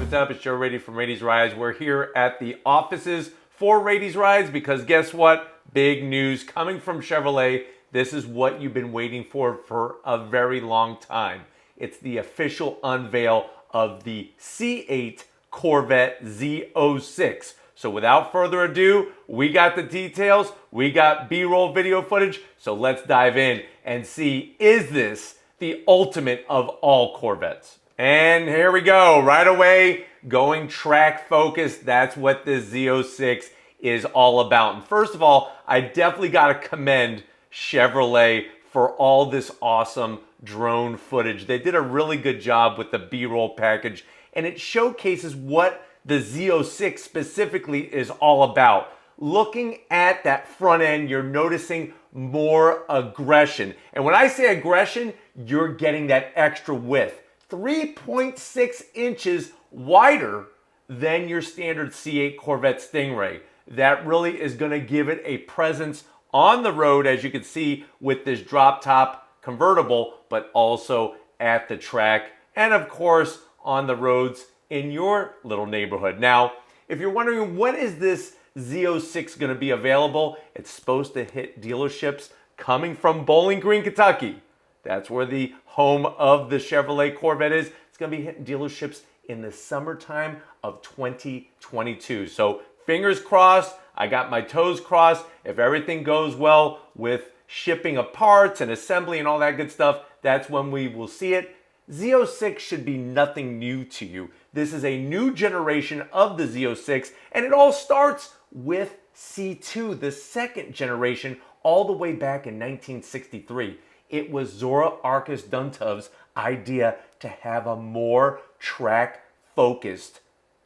what's up? It's Joe Raiti from Raiti's Rides. We're here at the offices for Raiti's Rides because guess what? Big news coming from Chevrolet. This is what you've been waiting for a very long time. It's the official unveil of the C8 Corvette Z06. So without further ado, we got the details, we got B-roll video footage, so let's dive in and see, is this the ultimate of all Corvettes? And here we go, right away, going track focused. That's what this Z06 is all about. And first of all, I definitely got to commend Chevrolet for all this awesome drone footage. They did a really good job with the B-roll package, and it showcases what the Z06 specifically is all about. Looking at that front end, you're noticing more aggression. And when I say aggression, you're getting that extra width. 3.6 inches wider than your standard C8 Corvette Stingray. That really is going to give it a presence on the road, as you can see with this drop top convertible, but also at the track and of course on the roads in your little neighborhood. Now, if you're wondering when is this Z06 going to be available, it's supposed to hit dealerships coming from Bowling Green, Kentucky. That's where the home of the Chevrolet Corvette is. It's going to be hitting dealerships in the summertime of 2022. So fingers crossed, I got my toes crossed. If everything goes well with shipping of parts and assembly and all that good stuff, that's when we will see it. Z06 should be nothing new to you. This is a new generation of the Z06, and it all starts with C2, the second generation, all the way back in 1963. It was Zora Arkus Duntov's idea to have a more track-focused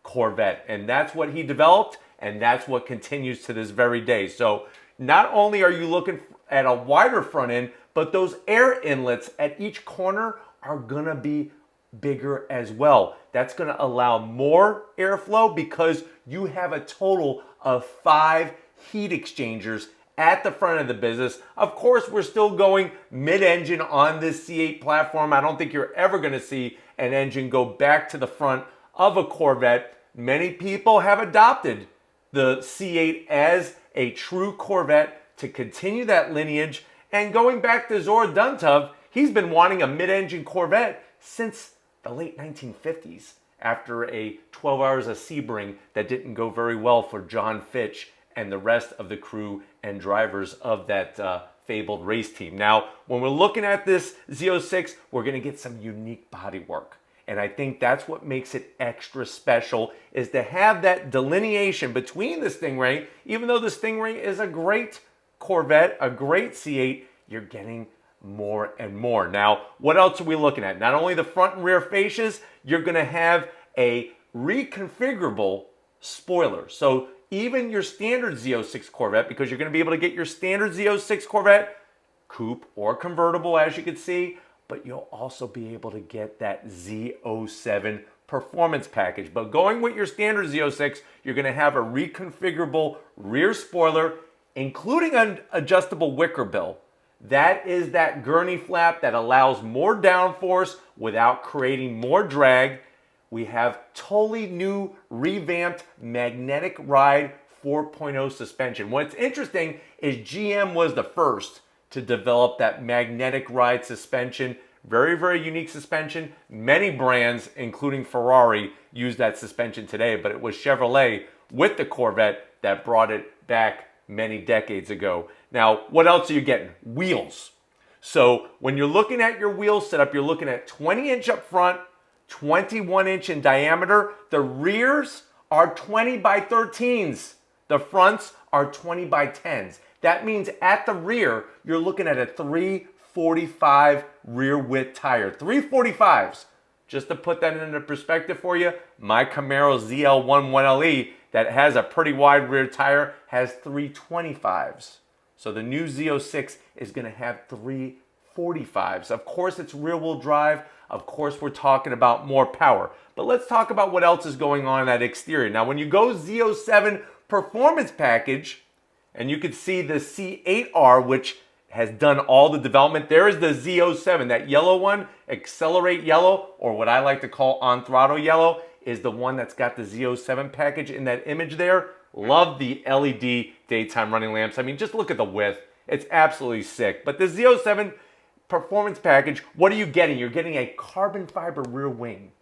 Corvette, and that's what he developed, and that's what continues to this very day. So not only are you looking at a wider front end, but those air inlets at each corner are gonna be bigger as well. That's gonna allow more airflow because you have a total of 5 heat exchangers at the front of the business. Of course, we're still going mid-engine on this C8 platform. I don't think you're ever gonna see an engine go back to the front of a Corvette. Many people have adopted the C8 as a true Corvette to continue that lineage. And going back to Zora Duntov, he's been wanting a mid-engine Corvette since the late 1950s after a 12 Hours of Sebring that didn't go very well for John Fitch and the rest of the crew and drivers of that fabled race team. Now, when we're looking at this Z06, we're gonna get some unique bodywork. And I think that's what makes it extra special, is to have that delineation between the Stingray. Even though the Stingray is a great Corvette, a great C8, you're getting more and more. Now, what else are we looking at? Not only the front and rear fascias, you're gonna have a reconfigurable spoiler. So even your standard Z06 Corvette, because you're gonna be able to get your standard Z06 Corvette, coupe or convertible, as you can see, but you'll also be able to get that Z07 Performance Package. But going with your standard Z06, you're gonna have a reconfigurable rear spoiler, including an adjustable wicker bill. That is that gurney flap that allows more downforce without creating more drag. We have totally new revamped magnetic ride 4.0 suspension. What's interesting is GM was the first to develop that magnetic ride suspension. Very, very unique suspension. Many brands, including Ferrari, use that suspension today, but it was Chevrolet with the Corvette that brought it back many decades ago. Now, what else are you getting? Wheels. So when you're looking at your wheel setup, you're looking at 20-inch up front, 21-inch in diameter. The rears are 20 by 13s. The fronts are 20 by 10s. That means at the rear, you're looking at a 345 rear width tire. 345s. Just to put that into perspective for you, my Camaro ZL11LE that has a pretty wide rear tire has 325s. So the new Z06 is going to have 345s. Of course, it's rear-wheel drive. Of course, we're talking about more power. But let's talk about what else is going on in that exterior. Now, when you go Z07 Performance Package, and you can see the C8R, which has done all the development. There is the Z07, that yellow one, Accelerate Yellow, or what I like to call On Throttle Yellow. is the one that's got the Z07 package in that image there. Love the LED daytime running lamps. I mean, just look at the width. It's absolutely sick. But the Z07 Performance Package, what are you getting? You're getting a carbon fiber rear wing.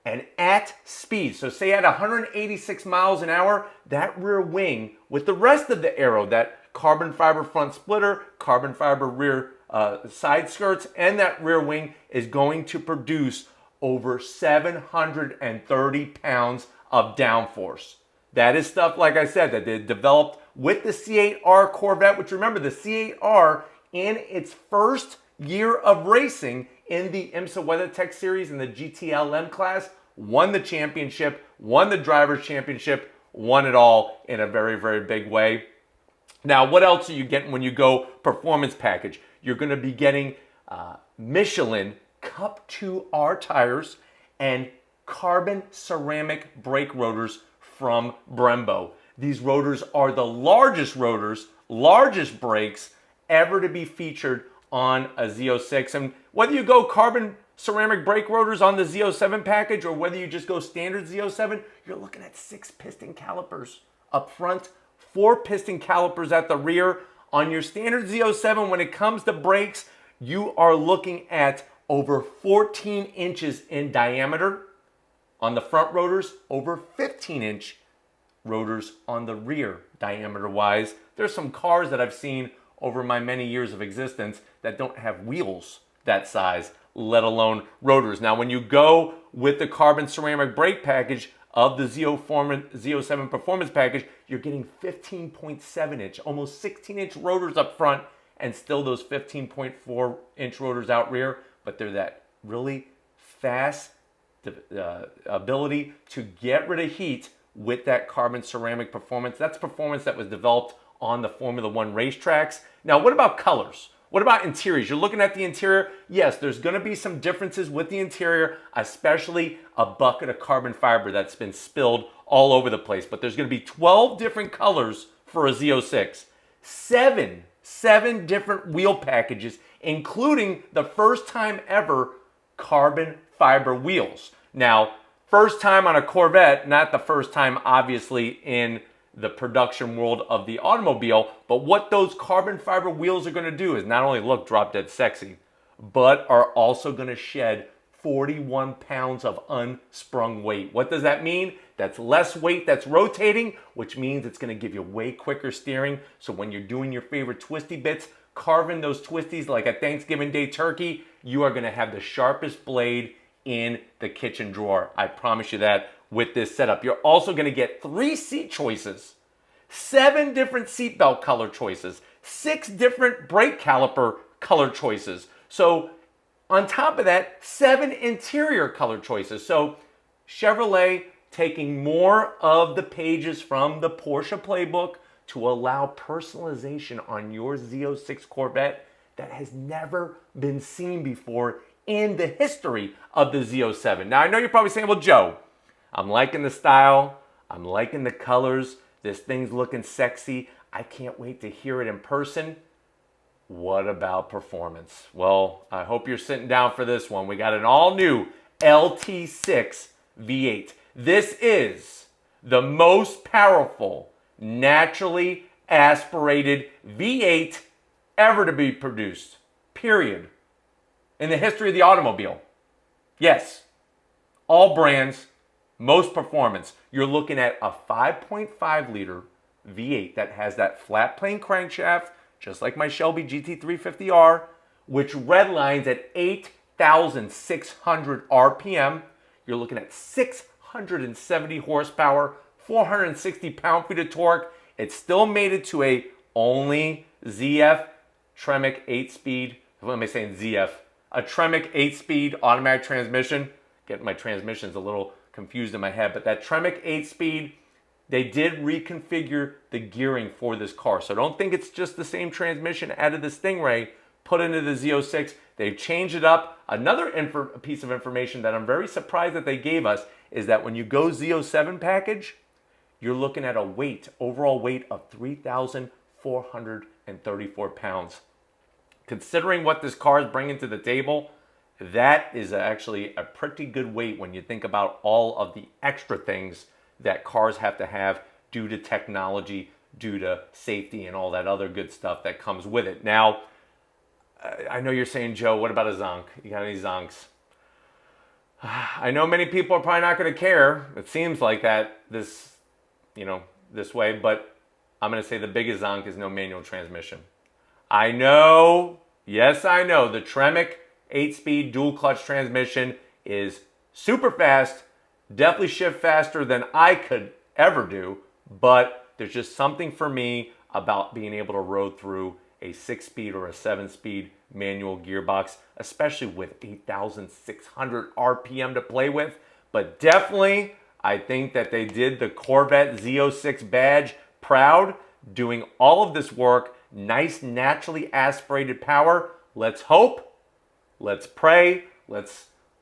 And at speed, so say at 186 miles an hour, that rear wing with the rest of the aero, that carbon fiber front splitter, carbon fiber rear side skirts, and that rear wing is going to produce over 730 pounds of downforce. That is stuff, like I said, that they developed with the C8R Corvette, which remember, the C8R in its first year of racing in the IMSA WeatherTech Series in the GTLM class, won the championship, won the Drivers' Championship, won it all in a very, very big way. Now, what else are you getting when you go Performance Package? You're going to be getting Michelin Cup 2R tires and carbon ceramic brake rotors from Brembo. These rotors are the largest rotors, largest brakes ever to be featured on a Z06. And whether you go carbon ceramic brake rotors on the Z07 package or whether you just go standard Z07, you're looking at 6 piston calipers up front, 4 piston calipers at the rear. On your standard Z07, when it comes to brakes, you are looking at over 14 inches in diameter on the front rotors, over 15-inch rotors on the rear diameter-wise. There's some cars that I've seen over my many years of existence that don't have wheels that size, let alone rotors. Now, when you go with the carbon ceramic brake package of the Z07 Performance Package, you're getting 15.7-inch, almost 16-inch rotors up front, and still those 15.4-inch rotors out rear, but they're that really fast ability to get rid of heat with that carbon ceramic performance. That's performance that was developed on the Formula One racetracks. Now, what about colors? What about interiors? You're looking at the interior. Yes, there's going to be some differences with the interior, especially a bucket of carbon fiber that's been spilled all over the place. But there's going to be 12 different colors for a Z06. Seven different wheel packages, including the first time ever carbon fiber wheels. Now, first time on a Corvette, not the first time obviously in the production world of the automobile, but what those carbon fiber wheels are going to do is not only look drop dead sexy, but are also going to shed 41 pounds of unsprung weight. What does that mean? That's less weight that's rotating, which means it's going to give you way quicker steering. So when you're doing your favorite twisty bits, carving those twisties like a Thanksgiving Day turkey, you are going to have the sharpest blade in the kitchen drawer. I promise you that with this setup. You're also going to get 3 seat choices, 7 different seatbelt color choices, 6 different brake caliper color choices. So on top of that, 7 interior color choices. So Chevrolet taking more of the pages from the Porsche playbook to allow personalization on your Z06 Corvette that has never been seen before in the history of the Z07. Now, I know you're probably saying, well, Joe, I'm liking the style, I'm liking the colors, this thing's looking sexy, I can't wait to hear it in person. What about performance? Well, I hope you're sitting down for this one. We got an all-new LT6 V8. This is the most powerful, naturally aspirated V8 ever to be produced, period, in the history of the automobile. Yes, all brands, most performance. You're looking at a 5.5 liter V8 that has that flat plane crankshaft, just like my Shelby GT350R, which redlines at 8,600 RPM. You're looking at 670 horsepower, 460 pound-feet of torque. It's still mated to a only ZF Tremec 8-speed, what am I saying, ZF? A Tremec 8-speed automatic transmission. Getting my transmissions a little confused in my head, but that Tremec 8-speed, they did reconfigure the gearing for this car. So don't think it's just the same transmission out of the Stingray put into the Z06. They've changed it up. Another piece of information that I'm very surprised that they gave us is that when you go Z07 package, you're looking at a weight, overall weight of 3,434 pounds. Considering what this car is bringing to the table, that is actually a pretty good weight when you think about all of the extra things that cars have to have due to technology, due to safety, and all that other good stuff that comes with it. Now, I know you're saying, Joe, what about a zonk? You got any zonks? I know many people are probably not going to care. It seems like that this way, but I'm going to say the biggest zonk is no manual transmission. I know, yes, I know, the Tremec 8-speed dual clutch transmission is super fast, definitely shift faster than I could ever do, but there's just something for me about being able to road through a 6-speed or a 7-speed manual gearbox, especially with 8,600 RPM to play with. But definitely, I think that they did the Corvette Z06 badge proud, doing all of this work, nice naturally aspirated power. Let's hope, let's pray,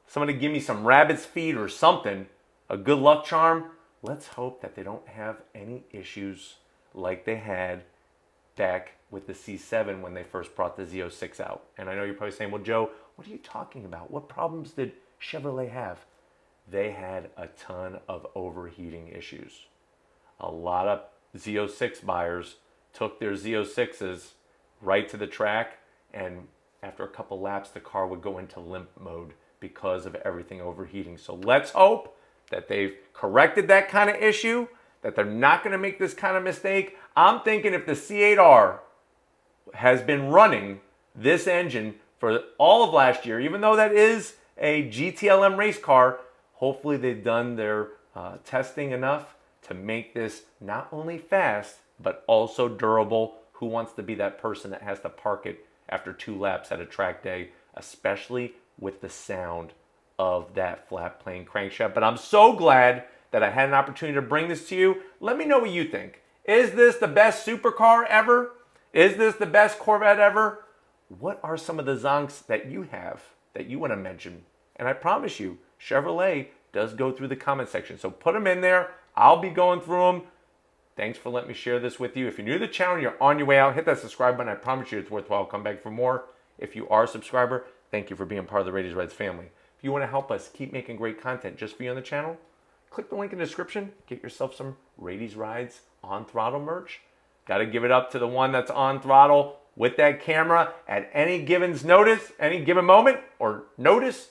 somebody give me some rabbit's feet or something, a good luck charm. Let's hope that they don't have any issues like they had back with the C7 when they first brought the Z06 out. And I know you're probably saying, well, Joe, what are you talking about? What problems did Chevrolet have? They had a ton of overheating issues. A lot of Z06 buyers took their Z06s right to the track, and after a couple laps, the car would go into limp mode because of everything overheating. So let's hope that they've corrected that kind of issue, that they're not going to make this kind of mistake. I'm thinking if the C8R has been running this engine for all of last year, even though that is a GTLM race car, hopefully they've done their testing enough to make this not only fast, but also durable. Who wants to be that person that has to park it after 2 laps at a track day, especially with the sound of that flat plane crankshaft? But I'm so glad that I had an opportunity to bring this to you. Let me know what you think. Is this the best supercar ever? Is this the best Corvette ever? What are some of the zonks that you have that you want to mention? And I promise you, Chevrolet does go through the comment section. So put them in there. I'll be going through them. Thanks for letting me share this with you. If you're new to the channel and you're on your way out, hit that subscribe button. I promise you it's worthwhile. Come back for more. If you are a subscriber, thank you for being part of the Raiti's Rides family. If you want to help us keep making great content just for you on the channel, click the link in the description. Get yourself some Raiti's Rides on throttle merch. Got to give it up to the one that's on throttle with that camera at any given moment or notice.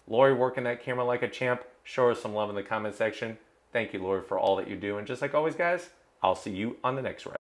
Lori working that camera like a champ. Show us some love in the comment section. Thank you, Lori, for all that you do. And just like always, guys, I'll see you on the next ride.